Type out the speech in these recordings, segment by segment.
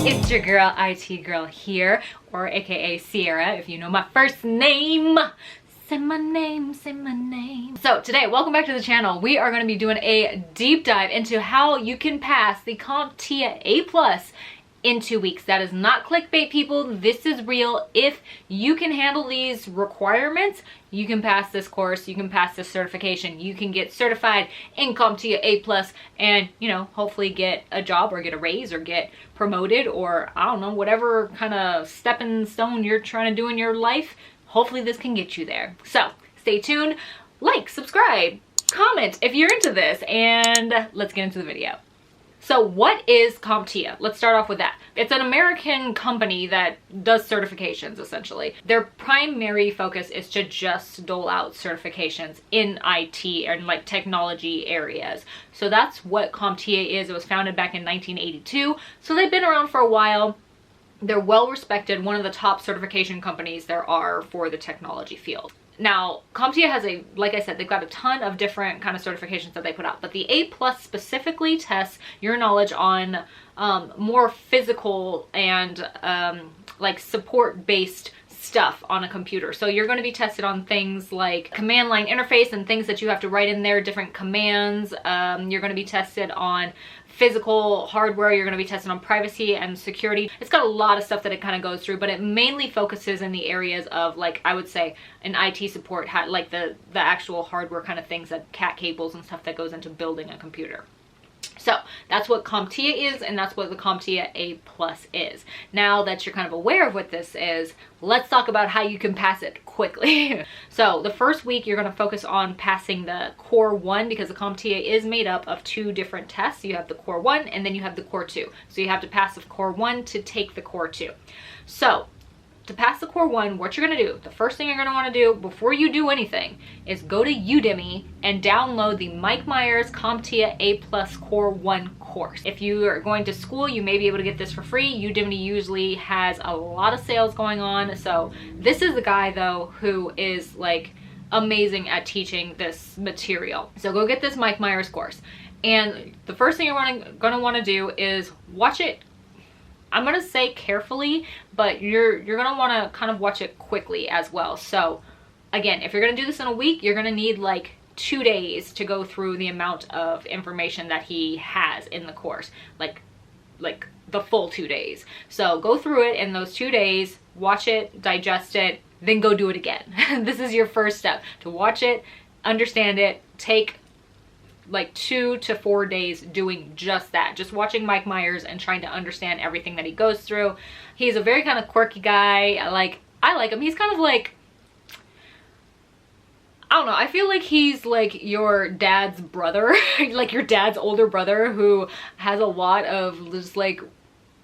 It's your girl, IT Girl here, or aka Sierra, if you know my first name. Say my name, say my name. So today, welcome back to the channel. We are going to be doing a deep dive into how you can pass the CompTia A+ in 2 weeks. That is not clickbait, people. This is real. If you can handle these requirements, you can pass this course, you can pass this certification, you can get certified in CompTia A+, and, you know, hopefully get a job or get a raise or get promoted, or I don't know, whatever kind of stepping stone you're trying to do in your life. Hopefully this can get you there. So stay tuned, like, subscribe, comment if you're into this, and let's get into the video. So what is CompTia? Let's start off with that. It's an American company that does certifications, essentially. Their primary focus is to just dole out certifications in IT and like technology areas. So that's what CompTia is. It was founded back in 1982. So they've been around for a while. They're well respected, one of the top certification companies there are for the technology field. Now, CompTia has like I said, they've got a ton of different kind of certifications that they put out, but the A+ specifically tests your knowledge on more physical and like support-based stuff on a computer. So you're going to be tested on things like command line interface and things that you have to write in there, different commands. You're going to be tested on physical hardware, you're going to be tested on privacy and security. It's got a lot of stuff that it kind of goes through, but it mainly focuses in the areas of, like, I would say an IT support, like the actual hardware kind of things, that cat cables and stuff that goes into building a computer. So that's what CompTia is, and that's what the CompTia A+ is. Now that you're kind of aware of what this is, let's talk about how you can pass it quickly. So the first week you're going to focus on passing the Core 1, because the CompTia is made up of 2 different tests. You have the Core 1 and then you have the Core 2. So you have to pass the Core 1 to take the Core 2. So to pass the Core 1, what you're going to do, the first thing you're going to want to do before you do anything is go to Udemy and download the Meyers CompTia A+ Core 1 course. If you are going to school, you may be able to get this for free. Udemy usually has a lot of sales going on. So this is the guy, though, who is like amazing at teaching this material. So go get this Meyers course. And the first thing you're going to want to do is watch it. I'm going to say carefully, but you're going to want to kind of watch it quickly as well. So again, if you're going to do this in a week, you're going to need like 2 days to go through the amount of information that he has in the course, like the full 2 days. So go through it in those 2 days, watch it, digest it, then go do it again. This is your first step, to watch it, understand it, take like 2 to 4 days doing just that, just watching Mike Meyers and trying to understand everything that he goes through. He's a very kind of quirky guy. I like him. He's kind of like, I don't know, I feel like he's like your dad's brother, like your dad's older brother, who has a lot of just like,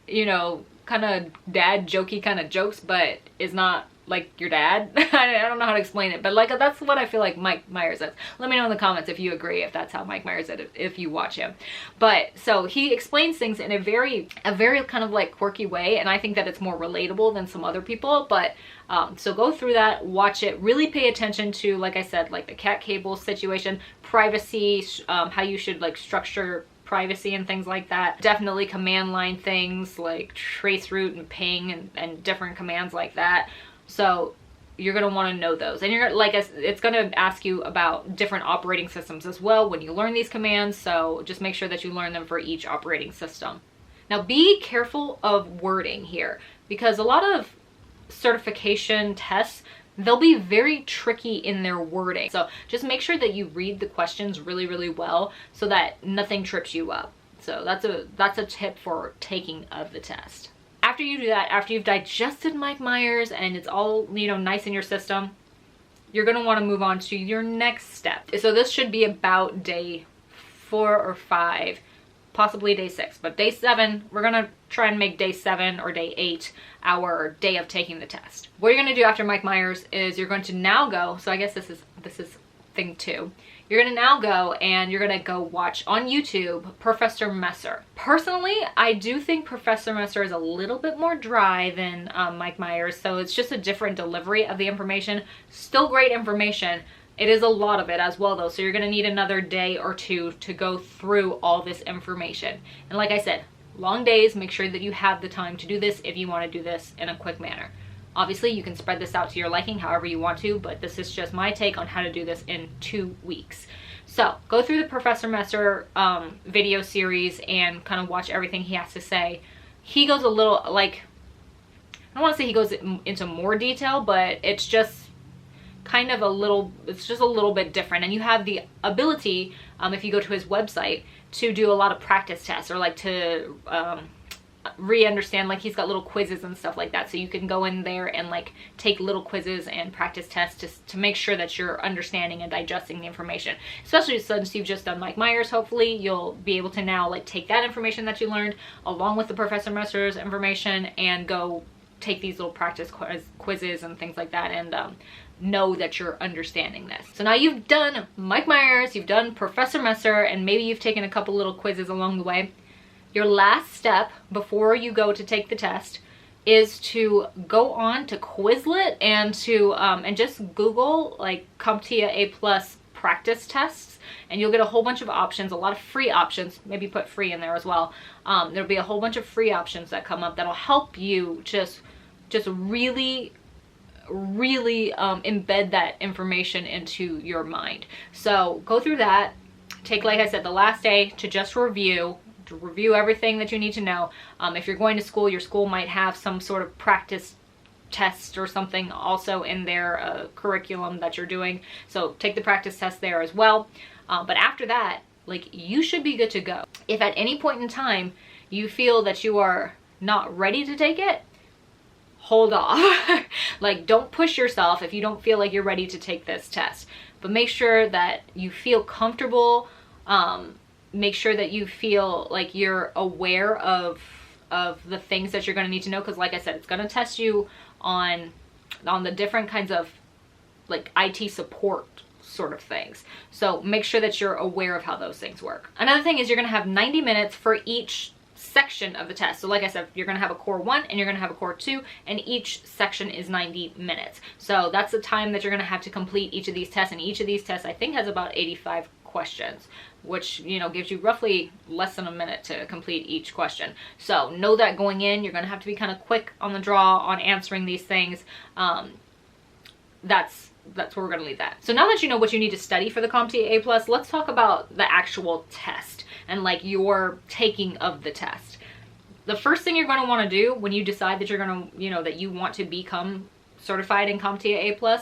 you know, kind of dad jokey kind of jokes, but is not like your dad. I don't know how to explain it, but like that's what I feel like Mike Meyers is. Let me know in the comments if you agree, if that's how Mike Meyers is, if you watch him. But so he explains things in a very kind of like quirky way, and I think that it's more relatable than some other people. But so go through that, watch it, really pay attention to, like I said, like the cat cable situation, privacy, how you should like structure privacy and things like that. Definitely command line things like traceroute and ping and different commands like that. So you're going to want to know those, and you're like, it's going to ask you about different operating systems as well when you learn these commands. So just make sure that you learn them for each operating system. Now be careful of wording here, because a lot of certification tests, they'll be very tricky in their wording. So just make sure that you read the questions really, really well so that nothing trips you up. So that's a tip for taking of the test. After you do that, after you've digested Mike Meyers and it's all, you know, nice in your system, you're going to want to move on to your next step. So this should be about day 4 or 5, possibly day 6, but day 7, we're going to try and make day 7 or day 8 our day of taking the test. What you're going to do after Mike Meyers is you're going to now go, so I guess this is thing 2. You're going to now go and you're going to go watch on YouTube Professor Messer. Personally, I do think Professor Messer is a little bit more dry than Mike Meyers, so it's just a different delivery of the information. Still great information, It is a lot of it as well though, so you're gonna need another day or two to go through all this information. And like I said, long days, make sure that you have the time to do this if you want to do this in a quick manner. Obviously, you can spread this out to your liking however you want to, but this is just my take on how to do this in 2 weeks. So go through the Professor Messer video series and kind of watch everything he has to say. He goes a little, like, I don't want to say he goes into more detail, but it's just kind of a little, it's just a little bit different. And you have the ability, if you go to his website, to do a lot of practice tests, or like to re-understand, like he's got little quizzes and stuff like that, so you can go in there and like take little quizzes and practice tests to make sure that you're understanding and digesting the information. Especially since you've just done Mike Meyers, hopefully you'll be able to now like take that information that you learned along with the Professor Messer's information and go take these little practice quizzes and things like that, and know that you're understanding this. So now you've done Mike Meyers, you've done Professor Messer, and maybe you've taken a couple little quizzes along the way. Your last step before you go to take the test is to go on to Quizlet and to and just Google like CompTia A+ practice tests, and you'll get a whole bunch of options, a lot of free options. Maybe put free in there as well. There'll be a whole bunch of free options that come up that'll help you just really embed that information into your mind. So go through that. Take, like I said, the last day to just review everything that you need to know. If you're going to school, your school might have some sort of practice test or something also in their curriculum that you're doing. So take the practice test there as well. But after that, like, you should be good to go. If at any point in time you feel that you are not ready to take it, hold off. Like, don't push yourself if you don't feel like you're ready to take this test. But make sure that you feel comfortable. Make sure that you feel like you're aware of the things that you're going to need to know, because like I said, it's going to test you on the different kinds of like IT support sort of things. So make sure that you're aware of how those things work. Another thing is you're going to have 90 minutes for each section of the test. So like I said, you're going to have a core 1 and you're going to have a core 2, and each section is 90 minutes. So that's the time that you're going to have to complete each of these tests, and each of these tests I think has about 85 questions, which, you know, gives you roughly less than a minute to complete each question. So know that going in, you're going to have to be kind of quick on the draw on answering these things. That's where we're going to leave that. So now that you know what you need to study for the CompTia A+, let's talk about the actual test and like your taking of the test. The first thing you're going to want to do when you decide that you're going to, you know, that you want to become certified in CompTia A+,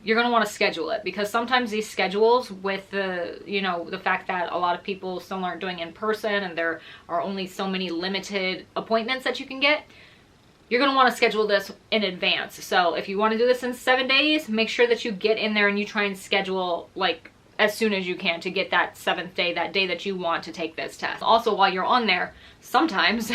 you're going to want to schedule it, because sometimes these schedules, with the, you know, the fact that a lot of people still aren't doing in person and there are only so many limited appointments that you can get, you're going to want to schedule this in advance. So if you want to do this in 7 days, make sure that you get in there and you try and schedule like as soon as you can to get that 7th day, that day that you want to take this test. Also, while you're on there, sometimes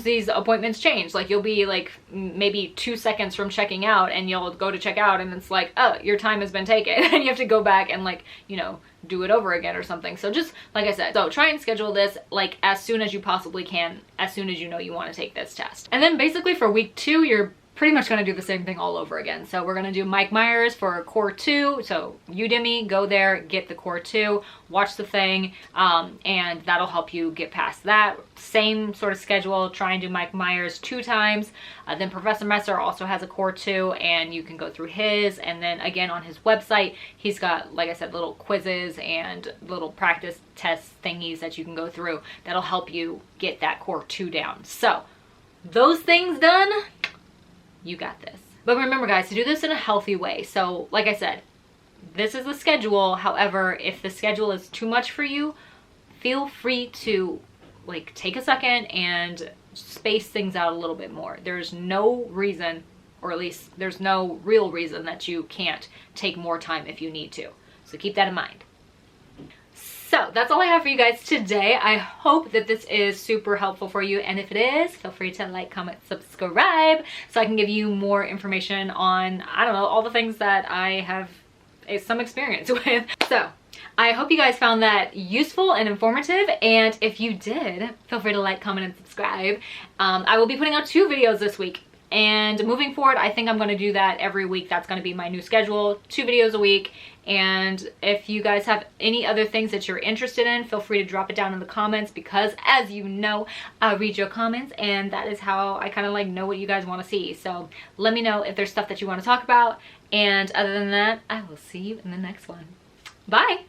these appointments change. Like, you'll be like maybe 2 seconds from checking out and you'll go to check out and it's like, oh, your time has been taken, and you have to go back and, like, you know, do it over again or something. So just like I said, so try and schedule this like as soon as you possibly can, as soon as you know you want to take this test. And then basically for week 2, you're pretty much going to do the same thing all over again. So we're going to do Mike Meyers for core 2. So Udemy, go there, get the core 2, watch the thing, and that'll help you get past that. Same sort of schedule, try and do Mike Meyers 2 times. Then Professor Messer also has a core 2, and you can go through his. And then again on his website, he's got, like I said, little quizzes and little practice test thingies that you can go through that'll help you get that core 2 down. So those things done, you got this. But remember, guys, to do this in a healthy way. So like I said, this is the schedule. However, if the schedule is too much for you, feel free to like take a second and space things out a little bit more. There's no reason, or at least there's no real reason, that you can't take more time if you need to. So keep that in mind. So that's all I have for you guys today. I hope that this is super helpful for you, and if it is, feel free to like, comment, subscribe so I can give you more information on, I don't know, all the things that I have some experience with. So I hope you guys found that useful and informative, and if you did, feel free to like, comment, and subscribe. I will be putting out 2 videos this week, And moving forward, I think I'm going to do that every week. That's going to be my new schedule, 2 videos a week. And if you guys have any other things that you're interested in, feel free to drop it down in the comments, because as you know, I read your comments and that is how I kind of like know what you guys want to see. So let me know if there's stuff that you want to talk about. And other than that, I will see you in the next one. Bye.